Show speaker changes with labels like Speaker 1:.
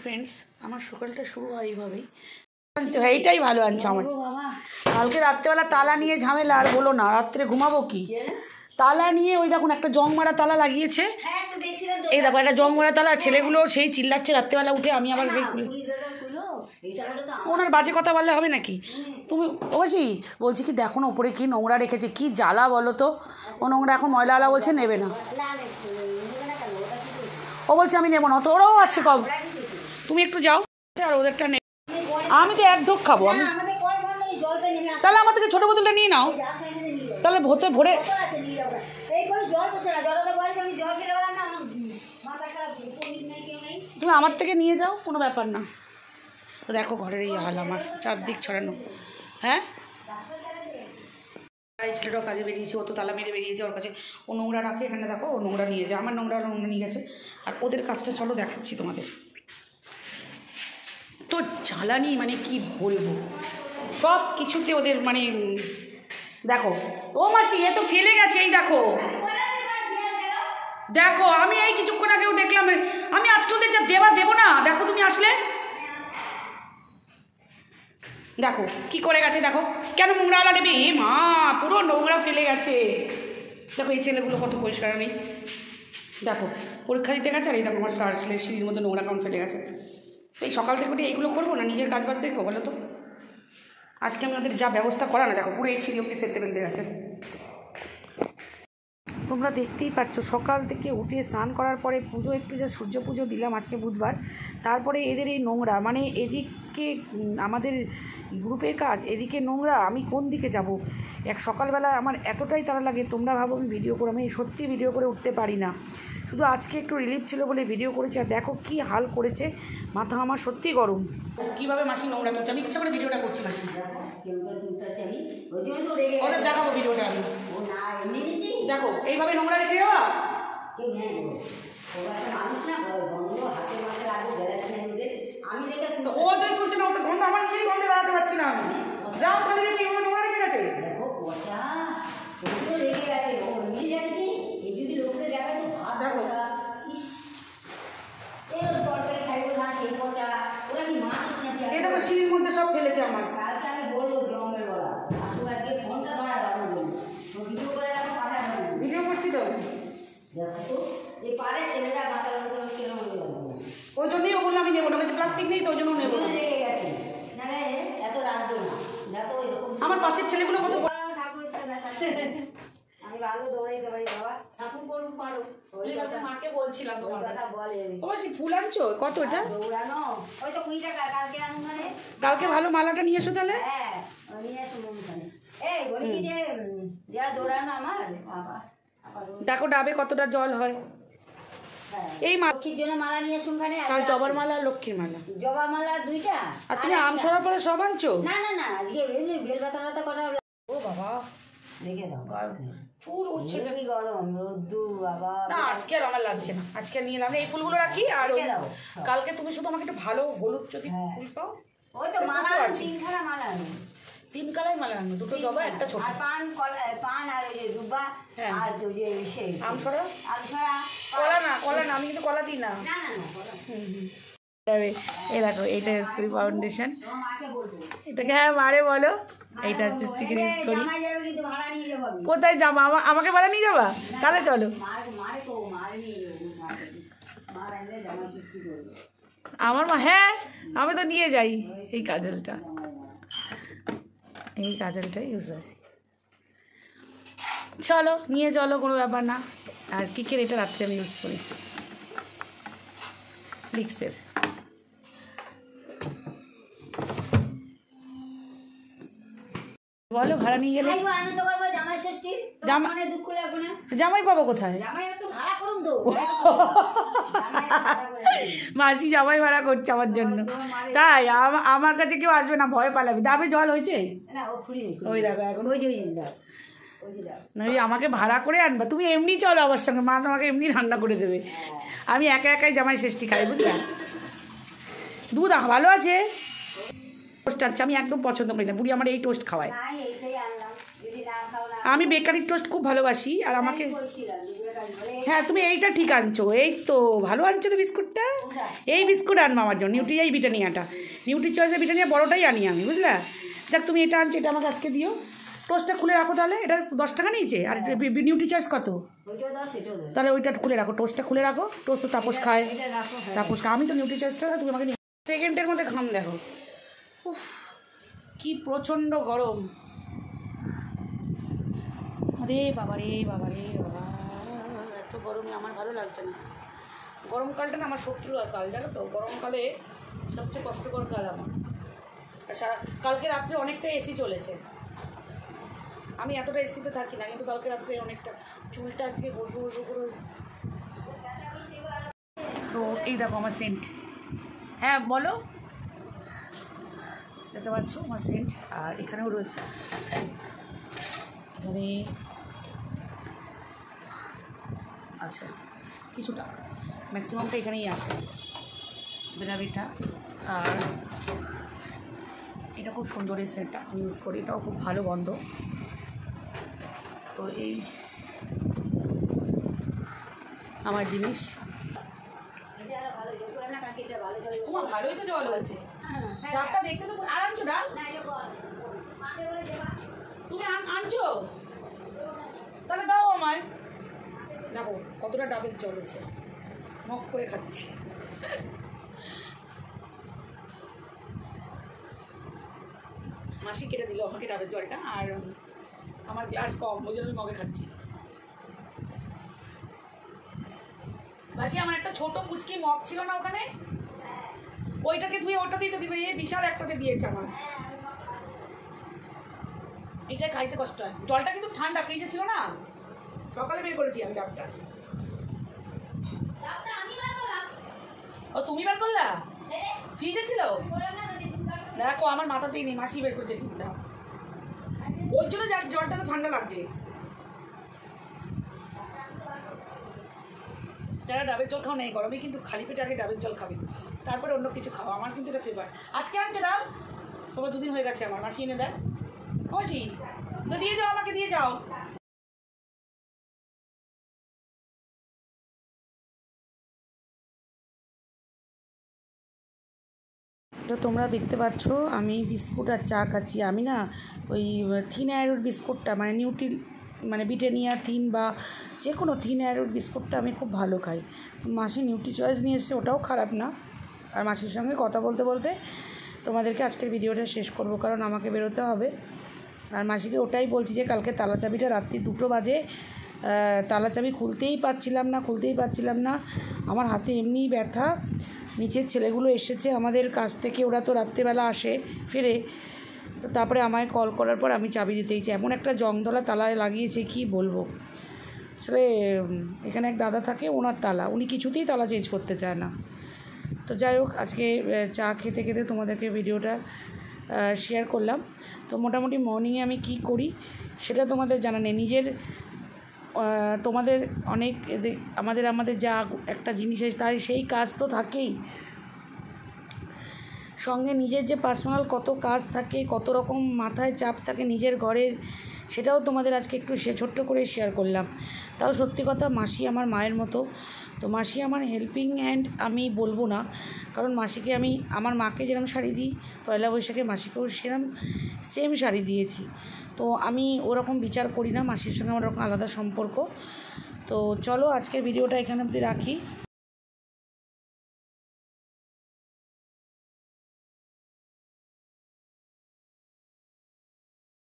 Speaker 1: Friends, আমার সকালটা শুরু হয় এইভাবেই। এইটাই ভালো আনছো আমার। কালকে রাত্রেবেলা তালা নিয়ে ঝামেলা, আর বলো না, রাত্রে ঘুমাবো কি তালা নিয়ে। ওই দেখুন একটা জং মারা তালা লাগিয়েছে, এই দেখো একটা জং মারা তালা। ছেলেগুলো সেই চিল্লাচ্ছে রাত্রেবেলা উঠে, আমি আবার ওনার বাজে কথা বললে হবে নাকি? তুমি অবশ্যই বলছি কি, দেখো না ওপরে কি নোংরা রেখেছে, কি জ্বালা বলো তো। ও নোংরা এখন ময়লাওয়ালা বলছে নেবে না, ও বলছে আমি নেবো না। তো ওরাও আছে কব, তুমি একটু যাও আর ওদেরটা নে। আমি তো এক ঢোক খাবো আমি, তাহলে আমার থেকে ছোটো বোতলটা নিয়ে নাও, তাহলে ভোতে ভরে তুমি আমার থেকে নিয়ে যাও, কোনো ব্যাপার না। তো দেখো ঘরের এই হাল আমার, চারদিক ছড়ানো। হ্যাঁ, এই ছেলেটাও কাজে বেরিয়েছে, ও তো তালা মেরে বেরিয়েছে, ওর কাছে ও নোংরা রাখে। এখানে দেখো ও নোংরা নিয়ে যায়, আমার নোংরা নিয়ে গেছে। আর ওদের কাজটা চলো দেখাচ্ছি তোমাদের। তো জ্বালানি মানে কি বলবো, সব কিছুতে ওদের মানে দেখো। ও মাসি এ তো ফেলে গেছে, এই দেখো দেখো। আমি এই কিছুক্ষণ আগেও দেখলাম, আমি আজকে ওদের যা দেবো না। দেখো তুমি আসলে দেখো কি করে গেছে, দেখো কেন নোংরাওয়ালা নেবে। এ মা, পুরো নোংরা ফেলে গেছে। দেখো এই ছেলেগুলো কত পরিষ্কার নেই, দেখো পরীক্ষা দিতে গেছে। আর এই দেখো আমার ছেলের সিঁড়ির মধ্যে নোংরা কেমন ফেলে গেছে। এই সকাল থেকে উঠে এইগুলো করবো না, নিজের কাজ বাজ দেখবো বলো তো। আজকে আমি ওদের যা ব্যবস্থা করা না, দেখো পুরো এই সিঁড়ি অবধি ফেলতে গেছে। তোমরা দেখতেই পাচ্ছ, সকাল থেকে উঠে স্নান করার পরে পুজো, একটু যা সূর্য পুজো দিলাম আজকে বুধবার, তারপরে এদের এই নোংরা, মানে এদিকে আমাদের গ্রুপের কাজ, এদিকে নোংরা, আমি কোন দিকে যাব। সকালবেলা আমার এতটাই তাড়া লাগে, তোমরা ভাবো আমি ভিডিও করে, আমি সত্যি ভিডিও করে উঠতে পারি না। শুধু আজকে একটু রিলিফ ছিল বলে ভিডিও করেছি। আর দেখো কি হাল করেছে, মাথা আমার সত্যি গরম। কীভাবে মাসি নোংরা করছে, আমি ইচ্ছা করে ভিডিওটা করছি মাসি, ওদের দেখাবো ভিডিওটা আমি। দেখো এইভাবে নোংরা রেখে যাওয়া, ও যদি তুলছে না, ওটা গন্ধ আমার নিজেরই গন্ধে দাঁড়াতে পারছি না আমি। যাও খালি রেখে নোংরা রেখে গেছে। এটা তো সিঁড়ির মধ্যে সব ফেলেছে আমার। ভিডিও করছি তো, ওই জন্যই ও বললাম আমি নেবো না, প্লাস্টিক নেই তো ওই জন্য নেবো না। আমার পাশের ছেলেগুলো কত মাকে বলছিলাম ফুল আনছো কত, এটা কালকে ভালো মালাটা নিয়ে এসো তাহলে। দেখো ডাবে কতটা জল হয়। এই লক্ষ্মীর জন্য মালা নিয়ে এসো, কাল জবার মালা, লক্ষ্মীর মালা, জবা মালা দুইটা। আর তুমি আম সরা পরে সব আনছো? না না না, আজকে এমনি বেল পাতা টাতা করা। ও বাবা, রেখে দাও, চুর উঠছে, কি গরম রোদ্দু বাবা। না আজকে আর আমার লাগছে না, আজকে নিয়ে এলাম। এই ফুলগুলো রাখি, আর কালকে তুমি শুধু আমাকে একটু ভালো হলুদ যদি ফুল পাও। ওই তো মালা, তিনখানা মালা, তিন কালাই মালা আনবো, দুটো জবা একটা ছোট। আর পান, পান আর ওই যে দুব্বা, আর ওই যে আমসরা, আমসরা, কলা না, আমি কিন্তু কলা দিই না। না না না, এই দেখো এইটা স্কুল ফাউন্ডেশন, এটাকে হ্যাঁ মারে বলো। এইটা হচ্ছে স্টিকার ইউজ করি। কোথায় যাবো, আমাকে ভাড়া নিয়ে যাবা? তাহলে চলো। আমার মা, হ্যাঁ আমি তো নিয়ে যাই। এই কাজলটা, এই কাজলটাই ইউজ হয়, চলো নিয়ে চলো, কোনো ব্যাপার না। আর কিকের এটা রাত্রে আমি ইউজ করি, লিক্সের। বলো ভাড়া নিয়ে গেলে জামাই পাবো কোথায়? মাসি জামাই ভাড়া করছে আমার জন্য, তাই আমার কাছে কেউ আসবে না, ভয় পালাবে। দাবে জল হয়েছে, ওই দেখো এখন আমাকে ভাড়া করে আনবা। তুমি এমনি চলো আমার সঙ্গে, মা তোমাকে এমনি রান্না করে দেবে। আমি একা একাই জামাই ষষ্ঠী খাই, বুঝলে। দুধ ভালো আছে, টোস্ট আছে, আমি একদম পছন্দ করি না, বুড়ি আমার এই টোস্ট খাওয়ায়। আমি বেকারির টোস্ট খুব ভালোবাসি। আর আমাকে হ্যাঁ তুমি এইটা ঠিক আনছো, এই তো ভালো আনছো তো বিস্কুটটা। এই বিস্কুট আনবো আমার জন্য, এই ব্রিটানিয়াটা, নিউট্রি চয়েসের ব্রিটানিয়া বড়টাই আনি আমি, বুঝলা। যাক তুমি এটা আনছো, এটা আমাকে আজকে দিও। টোস্টটা খুলে রাখো তাহলে, এটা 10 টাকা নিয়েছে। আর নিউট্রি চয়েস কত? তাহলে ওইটা খুলে রাখো, টোস্টটা খুলে রাখো। টোস্ট তো তাপস খায়, তাপস খায়। আমি তো নিউট্রি চয়েসটা, তুমি আমাকে সেকেন্ডের মধ্যে ঘাম দেখো। উফ কি প্রচণ্ড গরম, রে বাবা রে বাবা রে বাবা, এত গরমে আমার ভালো লাগছে না। গরমকালটা না আমার শত্রু কাল, জানো তো। গরমকালে সবচেয়ে কষ্টকর কাল আমার। কালকে রাত্রে অনেকটা এসি চলেছে, আমি এতটা এসিতে থাকি না, কিন্তু কালকে রাত্রে অনেকটা চুলটা আজকে বসু বসু করে। তো এই দেখো আমার সেন্ট, হ্যাঁ বলো, দেখতে পাচ্ছ আমার সেন্ট। আর এখানেও রয়েছে, এখানে আচ্ছা কিছুটা, ম্যাক্সিমামটা এখানেই আছে বেনাবিটা। আর এটা খুব সুন্দর, এই সেন্টটা আমি ইউজ করি, এটাও খুব ভালো গন্ধ। তো এই আমার জিনিস, ভালোই তো জল হয়েছে, ডাবটা দেখতে তো। আর আনছো ডাব, তুমি আনছো তাহলে দাও আমায়। দেখো কতটা ডাবের জল হচ্ছে, মক করে খাচ্ছি। মাসি কেটে দিল আমাকে ডাবের জলটা, আর আমার গ্লাস কম, ওই জন্য আমি মগে খাচ্ছি। মাসি আমার একটা ছোট পুচকি মগ ছিল না ওখানে, ওইটাকে ধুয়ে ওটাতেই তো দিবে। এই বিশাল একটাতে দিয়েছে আমার, এটা খাইতে কষ্ট হয়। জলটা কিন্তু ঠান্ডা, ফ্রিজে ছিল না, সকালে বের করেছি আমি ডাবটা। ও তুমি বার করলা? ফ্রিজে ছিল, দেখো আমার মাথাতেই নেই, মাসি বের করছে ঠিকটা। ওই জন্য জলটা তো ঠান্ডা লাগছে। যারা ডাবের জল খাও নেই গরমে, কিন্তু খালি পেটে আগে ডাবের জল খাবে, তারপরে অন্য কিছু খাও। আমার কিন্তু এটা ফেভার। আজকে আনছে ডাব, তোমার 2 দিন হয়ে গেছে। আমার মাসি এনে দেয়, মাসি তো দিয়ে যাও, আমাকে দিয়ে যাও। তো তোমরা দেখতে পাচ্ছ আমি বিস্কুট আর চা খাচ্ছি। আমি না ওই থিন অ্যারোর বিস্কুটটা, মানে মানে ব্রিটানিয়া থিন বা যে কোনো থিন অ্যারোর বিস্কুটটা আমি খুব ভালো খাই। মাসি নিউট্রি চয়েস নিয়ে এসে, ওটাও খারাপ না। আর মাসির সঙ্গে কথা বলতে বলতে তোমাদেরকে আজকের ভিডিওটা শেষ করব, কারণ আমাকে বেরোতে হবে। আর মাসিকে ওটাই বলছি যে কালকে তালা চাবিটা রাত্রি 2টো বাজে, তালা চাবি খুলতেই পারছিলাম না। আমার হাতে এমনিই ব্যথা। নিচের ছেলেগুলো এসেছে আমাদের কাছ থেকে, ওরা তো রাত্রেবেলা আসে ফিরে। তারপরে আমায় কল করার পর আমি চাবি দিতেইছি, এমন একটা জংধলা তালায় লাগিয়েছে কি বলবো। আসলে এখানে এক দাদা থাকে, ওনার তালা, উনি কিছুতেই তালা চেঞ্জ করতে চায় না। তো যাই হোক, আজকে চা খেতে খেতে তোমাদেরকে ভিডিওটা শেয়ার করলাম। তো মোটামুটি মর্নিংয়ে আমি কি করি সেটা তোমাদের জানা নেই। নিজের তোমাদের অনেক আমাদের যা একটা জিনিস আছে, তার সেই কাজ তো থাকেই, সঙ্গে নিজের যে পার্সোনাল কত কাজ থাকে, কত রকম মাথায় চাপ থাকে নিজের ঘরের, সেটাও তোমাদের আজকে একটু ছোট্ট করে শেয়ার করলাম। তাও সত্যি কথা, মাসি আমার মায়ের মতো। তো মাসি আমার হেল্পিং হ্যান্ড আমি বলবো না, কারণ মাসিকে আমি আমার মাকে যেরকম শাড়ি দিই, পয়লা বৈশাখে মাসিকেও সেরকম সেম শাড়ি দিয়েছি। তো আমি ওরকম বিচার করি না, মাসির সঙ্গে আমার ওরকম আলাদা সম্পর্ক। তো চলো আজকের ভিডিওটা এখানে অবধি রাখি।